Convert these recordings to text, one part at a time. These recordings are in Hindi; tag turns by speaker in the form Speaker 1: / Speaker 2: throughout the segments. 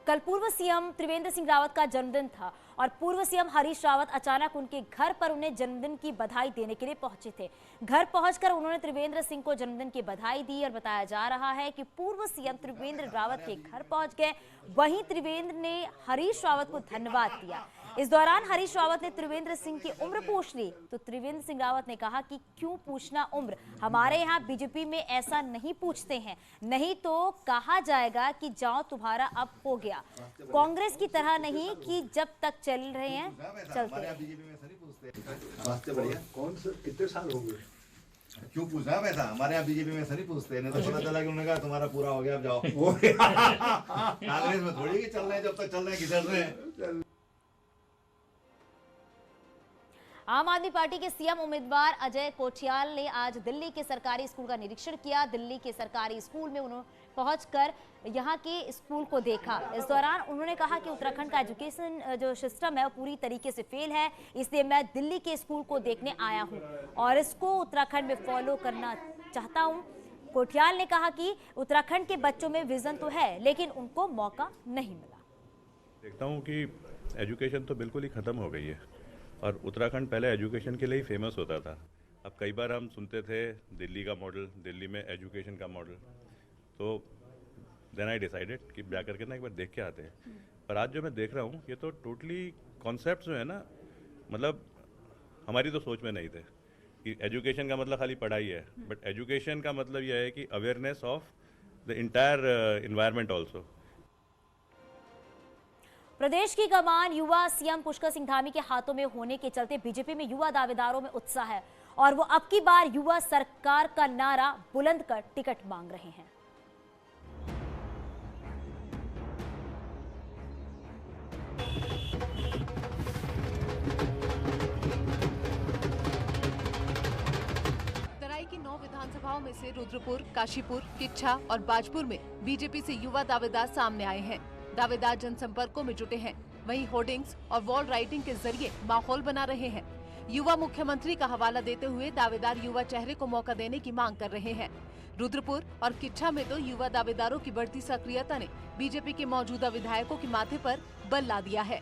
Speaker 1: कल पूर्व सीएम त्रिवेंद्र सिंह रावत का जन्मदिन था और पूर्व सीएम हरीश रावत अचानक उनके घर पर उन्हें जन्मदिन की बधाई देने के लिए पहुंचे थे। घर पहुंचकर उन्होंने त्रिवेंद्र सिंह को जन्मदिन की बधाई दी और बताया जा रहा है कि पूर्व सीएम त्रिवेंद्र रावत के घर पहुंच गए। वहीं त्रिवेंद्र ने हरीश रावत को धन्यवाद दिया। इस दौरान हरीश रावत ने त्रिवेंद्र सिंह की उम्र पूछ ली तो त्रिवेंद्र सिंह रावत ने कहा कि क्यों पूछना उम्र, हमारे यहाँ बीजेपी में ऐसा नहीं पूछते हैं, नहीं तो कहा जाएगा कि जाओ तुम्हारा अब हो गया। कांग्रेस की तरह नहीं कि जब तक चल रहे हैं चलते रहे।
Speaker 2: कौन से कितने साल हो गए?
Speaker 3: क्यों पूछा है वैसा? हमारे यहाँ बीजेपी में ऐसा नहीं पूछते, नहीं तो पता चला कि उन्होंने कहा तुम्हारा पूरा हो गया अब जाओ। कांग्रेस में थोड़ी चल रहे हैं, जब तक चल रहे हैं घिसट रहे हैं।
Speaker 1: आम आदमी पार्टी के सीएम उम्मीदवार अजय कोठियाल ने आज दिल्ली के सरकारी स्कूल का निरीक्षण किया। दिल्ली के सरकारी स्कूल में उन्होंने पहुंचकर यहां के स्कूल को देखा। इस दौरान उन्होंने कहा कि उत्तराखंड का एजुकेशन जो सिस्टम है वो पूरी तरीके से फेल है, इसलिए मैं दिल्ली के स्कूल को देखने आया हूं और इसको उत्तराखंड में फॉलो करना चाहता हूं। कोठियाल ने कहा कि उत्तराखंड के बच्चों में विजन तो है लेकिन उनको मौका नहीं मिला।
Speaker 4: देखता हूँ कि एजुकेशन तो बिल्कुल ही खत्म हो गई है और उत्तराखंड पहले एजुकेशन के लिए ही फेमस होता था। अब कई बार हम सुनते थे दिल्ली का मॉडल, दिल्ली में एजुकेशन का मॉडल, तो देन आई डिसाइडेड कि जा करके ना एक बार देख के आते हैं। पर आज जो मैं देख रहा हूँ ये तो टोटली कॉन्सेप्ट जो है ना, मतलब हमारी तो सोच में नहीं थे कि एजुकेशन का मतलब खाली पढ़ाई है, बट एजुकेशन का मतलब यह है कि awareness of the entire environment also.
Speaker 1: प्रदेश की कमान युवा सीएम पुष्कर सिंह धामी के हाथों में होने के चलते बीजेपी में युवा दावेदारों में उत्साह है और वो अब की बार युवा सरकार का नारा बुलंद कर टिकट मांग रहे हैं।
Speaker 5: तराई की 9 विधानसभाओं में से रुद्रपुर, काशीपुर, किच्छा और बाजपुर में बीजेपी से युवा दावेदार सामने आए हैं। दावेदार जनसंपर्कों में जुटे हैं, वहीं होर्डिंग्स और वॉल राइटिंग के जरिए माहौल बना रहे हैं। युवा मुख्यमंत्री का हवाला देते हुए दावेदार युवा चेहरे को मौका देने की मांग कर रहे हैं। रुद्रपुर और किच्छा में तो युवा दावेदारों की बढ़ती सक्रियता ने बीजेपी के मौजूदा विधायकों के माथे पर बल ला दिया है।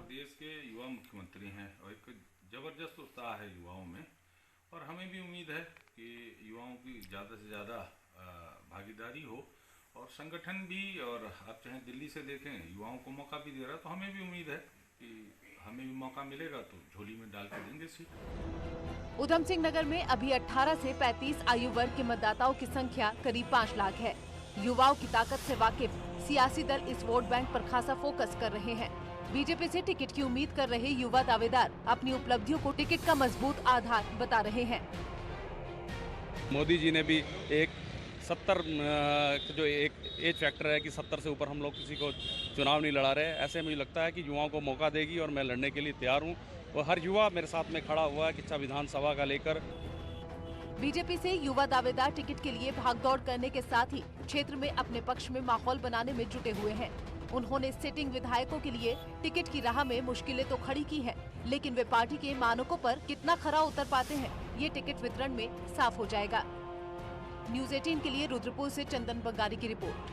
Speaker 6: देश के युवा मुख्यमंत्री हैं और एक जबरदस्त उत्साह है युवाओं में और हमें भी उम्मीद है कि युवाओं की ज़्यादा से ज़्यादा भागीदारी हो और संगठन भी, और आप चाहे दिल्ली से देखें युवाओं को मौका भी दे रहा, तो हमें भी उम्मीद है कि हमें भी मौका मिलेगा तो झोली में डाल के देंगे सीट।
Speaker 5: ऊधम सिंह नगर में अभी 18 से 35 आयु वर्ग के मतदाताओं की संख्या करीब 5 लाख है। युवाओं की ताकत से वाकिफ सियासी दल इस वोट बैंक पर खासा फोकस कर रहे हैं। बीजेपी से टिकट की उम्मीद कर रहे युवा दावेदार अपनी उपलब्धियों को टिकट का मजबूत आधार बता रहे हैं।
Speaker 7: मोदी जी ने भी एक 70 जो एक एज फैक्टर है कि 70 से ऊपर हम लोग किसी को चुनाव नहीं लड़ा रहे, ऐसे मुझे लगता है कि युवाओं को मौका देगी और मैं लड़ने के लिए तैयार हूँ और हर युवा मेरे साथ में खड़ा हुआ है किच्छा विधानसभा का लेकर।
Speaker 5: बीजेपी से युवा दावेदार टिकट के लिए भागदौड़ करने के साथ ही क्षेत्र में अपने पक्ष में माहौल बनाने में जुटे हुए हैं। उन्होंने सिटिंग विधायकों के लिए टिकट की राह में मुश्किलें तो खड़ी की है, लेकिन वे पार्टी के मानकों पर कितना खरा उतर पाते हैं ये टिकट वितरण में साफ हो जाएगा। न्यूज़ 18 के लिए रुद्रपुर से चंदन बंगारी की रिपोर्ट।